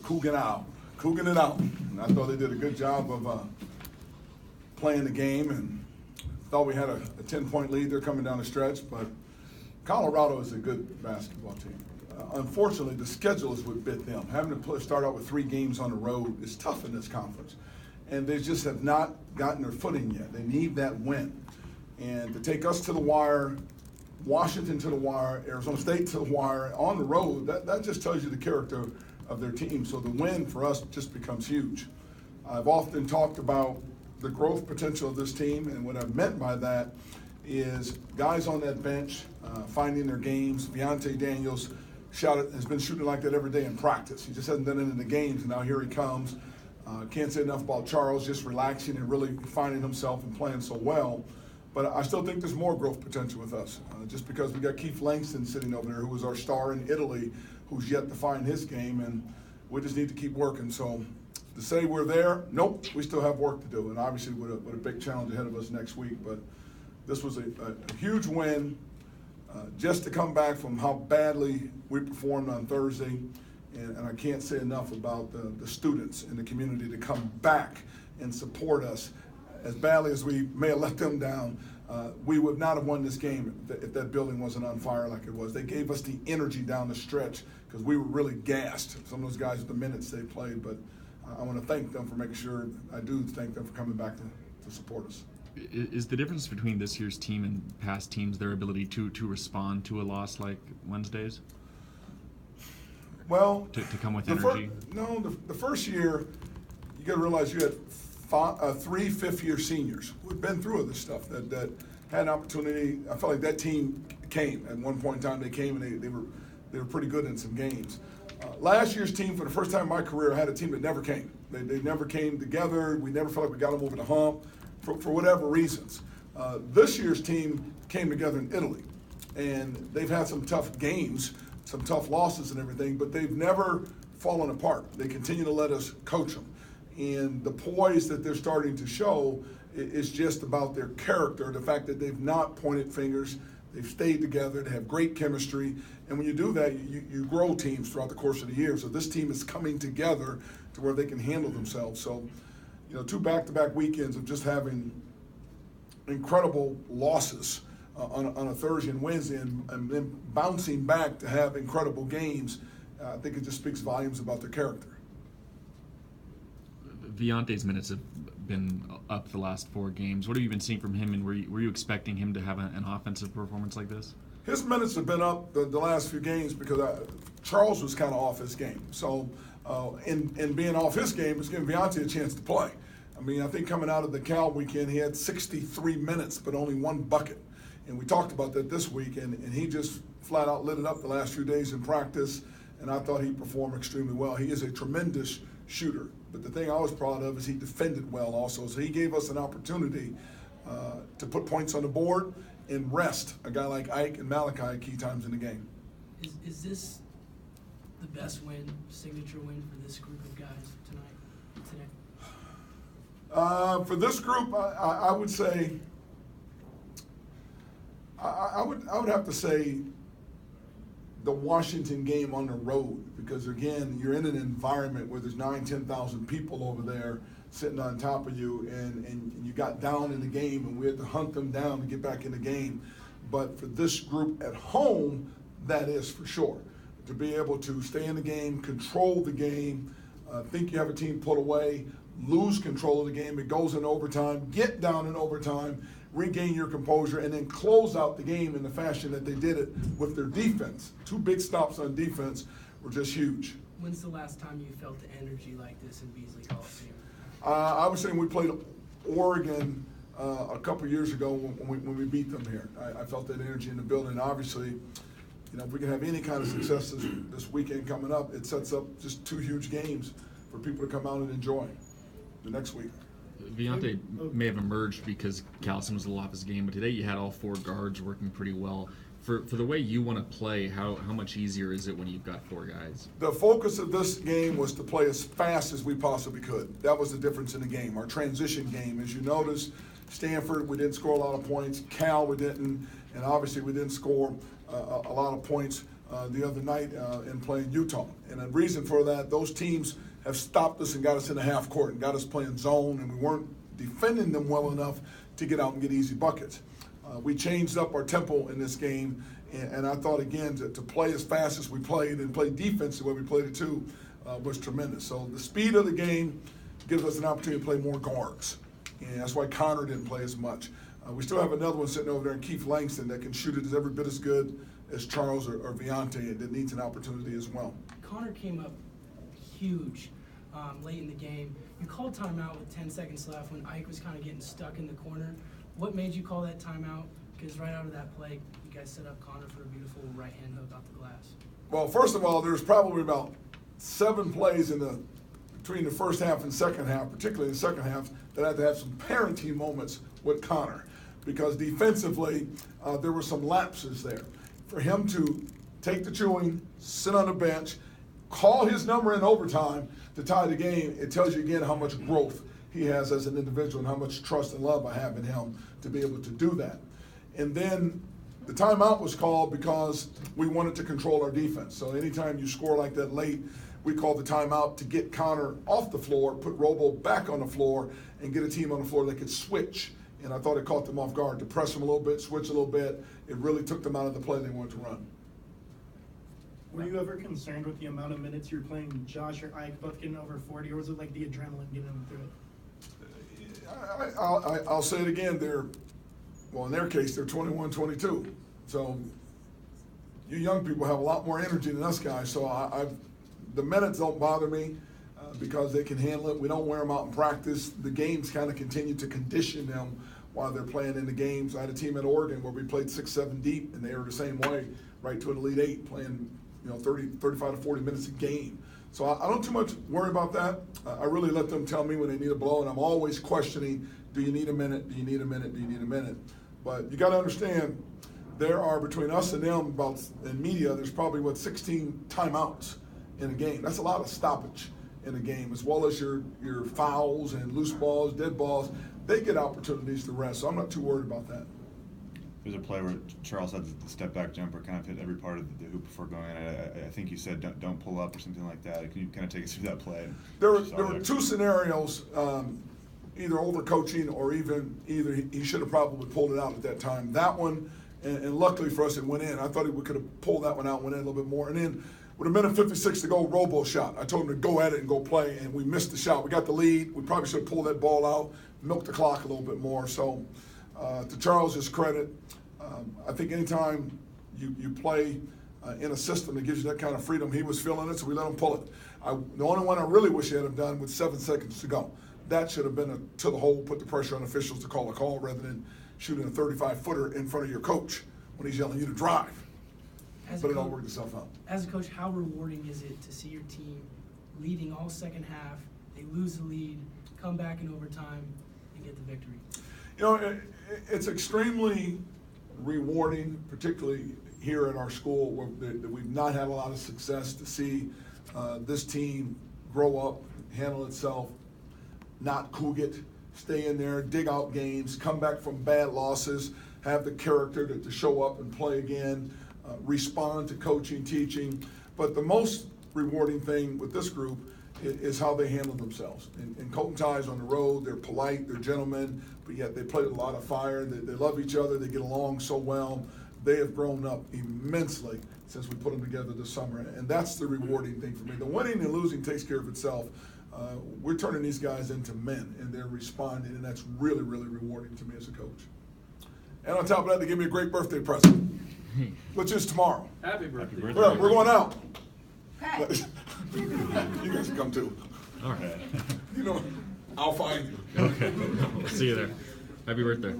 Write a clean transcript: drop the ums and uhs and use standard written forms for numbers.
Couging it out. And I thought they did a good job of playing the game, and thought we had a 10-point lead there coming down the stretch, but Colorado is a good basketball team. Unfortunately, the schedule is what bit them. Having to start out with 3 games on the road is tough in this conference, and they just have not gotten their footing yet. They need that win. And to take us to the wire, Washington to the wire, Arizona State to the wire, on the road, that just tells you the character of their team. So the win for us just becomes huge. I've often talked about the growth potential of this team, and what I've meant by that is guys on that bench finding their games. Viante Daniels has been shooting like that every day in practice. He just hasn't done it in the games, and now here he comes. Can't say enough about Charles just relaxing and really finding himself and playing so well. But I still think there's more growth potential with us, just because we got Keith Langston sitting over there, who was our star in Italy, who's yet to find his game, and we just need to keep working. So to say we're there, nope, we still have work to do, and obviously with a big challenge ahead of us next week. But this was a huge win, just to come back from how badly we performed on Thursday, and I can't say enough about the students in the community to come back and support us. As badly as we may have let them down, we would not have won this game if that building wasn't on fire like it was. They gave us the energy down the stretch because we were really gassed. Some of those guys, the minutes they played, but I want to thank them for making sure. I do thank them for coming back to support us. Is the difference between this year's team and past teams their ability to respond to a loss like Wednesday's? Well, to come with energy? The first year, you got to realize you had 3 fifth-year seniors who had been through this stuff that had an opportunity. I felt like that team came at one point in time. They came and they were pretty good in some games. Last year's team, for the first time in my career, had a team that never came. They never came together. We never felt like we got them over the hump for whatever reasons. This year's team came together in Italy, and they've had some tough games, some tough losses and everything, but they've never fallen apart. They continue to let us coach them. And the poise that they're starting to show is just about their character, the fact that they've not pointed fingers, they've stayed together, they have great chemistry. And when you do that, you grow teams throughout the course of the year. So this team is coming together to where they can handle themselves. So, 2 back-to-back weekends of just having incredible losses on a Thursday and Wednesday, and then bouncing back to have incredible games, I think it just speaks volumes about their character. Viante's minutes have been up the last 4 games. What have you been seeing from him, and were you expecting him to have an offensive performance like this? His minutes have been up the last few games because Charles was kind of off his game. So in being off his game, it's giving Viante a chance to play. I mean, I think coming out of the Cal weekend, he had 63 minutes, but only 1 bucket. And we talked about that this week, and he just flat out lit it up the last few days in practice, and I thought he performed extremely well. He is a tremendous shooter, but the thing I was proud of is he defended well also. So he gave us an opportunity to put points on the board and rest a guy like Ike and Malachi at key times in the game. Is this the best signature win for this group of guys today? For this group, I would say, I would have to say the Washington game on the road, because again, you're in an environment where there's 10,000 people over there sitting on top of you, and you got down in the game, and we had to hunt them down to get back in the game. But for this group at home, that is for sure. To be able to stay in the game, control the game, think you have a team pull away, lose control of the game, it goes in overtime, get down in overtime, regain your composure, and then close out the game in the fashion that they did it with their defense. 2 big stops on defense were just huge. When's the last time you felt the energy like this in Beasley Coliseum? I was saying we played Oregon a couple years ago when we beat them here. I felt that energy in the building. Obviously, if we can have any kind of success this weekend coming up, it sets up just 2 huge games for people to come out and enjoy the next week. Viante may have emerged because Callison was a little off his game, but today you had all 4 guards working pretty well. For the way you want to play, how much easier is it when you've got 4 guys? The focus of this game was to play as fast as we possibly could. That was the difference in the game. Our transition game, as you notice, Stanford, we didn't score a lot of points. Cal, we didn't. And obviously we didn't score a lot of points the other night in playing Utah. And the reason for that, those teams have stopped us and got us in the half court and got us playing zone, and we weren't defending them well enough to get out and get easy buckets. We changed up our tempo in this game, and I thought, again, to play as fast as we played and play defense the way we played it too was tremendous. So the speed of the game gives us an opportunity to play more guards, and that's why Connor didn't play as much. We still have another one sitting over there in Keith Langston that can shoot it as every bit as good as Charles or Viante, and that needs an opportunity as well. Connor came up huge late in the game. You called timeout with 10 seconds left when Ike was kind of getting stuck in the corner. What made you call that timeout? Because right out of that play, you guys set up Connor for a beautiful right-hand hook off the glass. Well, first of all, there's probably about 7 plays between the first half and second half, particularly in the second half, that I had to have some parenting moments with Connor, because defensively there were some lapses there. For him to take the chewing, sit on the bench, call his number in overtime to tie the game, it tells you again how much growth he has as an individual and how much trust and love I have in him to be able to do that. And then the timeout was called because we wanted to control our defense. So anytime you score like that late, we called the timeout to get Connor off the floor, put Robo back on the floor, and get a team on the floor that could switch. And I thought it caught them off guard, to press them a little bit, switch a little bit. It really took them out of the play they wanted to run. Were you ever concerned with the amount of minutes you were playing Josh or Ike both getting over 40, or was it like the adrenaline getting them through it? I'll say it again. In their case, they're 21, 22. So you young people have a lot more energy than us guys. So the minutes don't bother me because they can handle it. We don't wear them out in practice. The games kind of continue to condition them while they're playing in the games. I had a team at Oregon where we played 6-7 deep, and they were the same way, right to an Elite Eight, playing 35 to 40 minutes a game. So I don't too much worry about that. I really let them tell me when they need a blow, and I'm always questioning, do you need a minute, do you need a minute, do you need a minute? But you got to understand, there are between us and them, in media, there's probably 16 timeouts in a game. That's a lot of stoppage in a game, as well as your fouls and loose balls, dead balls. They get opportunities to rest, so I'm not too worried about that. There's a play where Charles had the step back jumper, kind of hit every part of the hoop before going in. I think you said don't pull up or something like that. Can you kind of take us through that play? There were 2 scenarios, either overcoaching or either he should have probably pulled it out at that time. That one, and luckily for us, it went in. I thought we could have pulled that one out, went in a little bit more. And then with 1:56 to go, Robo shot. I told him to go at it and go play, and we missed the shot. We got the lead. We probably should have pulled that ball out, milked the clock a little bit more. So to Charles's credit, I think anytime you play in a system that gives you that kind of freedom, he was feeling it, so we let him pull it. The only one I really wish he had done with 7 seconds to go. That should have been to the hole, put the pressure on officials to call a call rather than shooting a 35-footer in front of your coach when he's yelling you to drive. But it all worked itself out. As a coach, how rewarding is it to see your team leading all second half, they lose the lead, come back in overtime, and get the victory? It's extremely rewarding, particularly here at our school where we've not had a lot of success, to see this team grow up, handle itself, not coog it, stay in there, dig out games, come back from bad losses, have the character to show up and play again, respond to coaching, teaching. But the most rewarding thing with this group is how they handle themselves. And Colton Ties on the road, they're polite, they're gentlemen, but yet they play with a lot of fire. They love each other, they get along so well. They have grown up immensely since we put them together this summer, and that's the rewarding thing for me. The winning and losing takes care of itself. We're turning these guys into men, and they're responding, and that's really, really rewarding to me as a coach. And on top of that, they give me a great birthday present, which is tomorrow. Happy birthday. We're going out. Hey. You guys come too. All right. I'll find you. Okay. See you there. Happy birthday.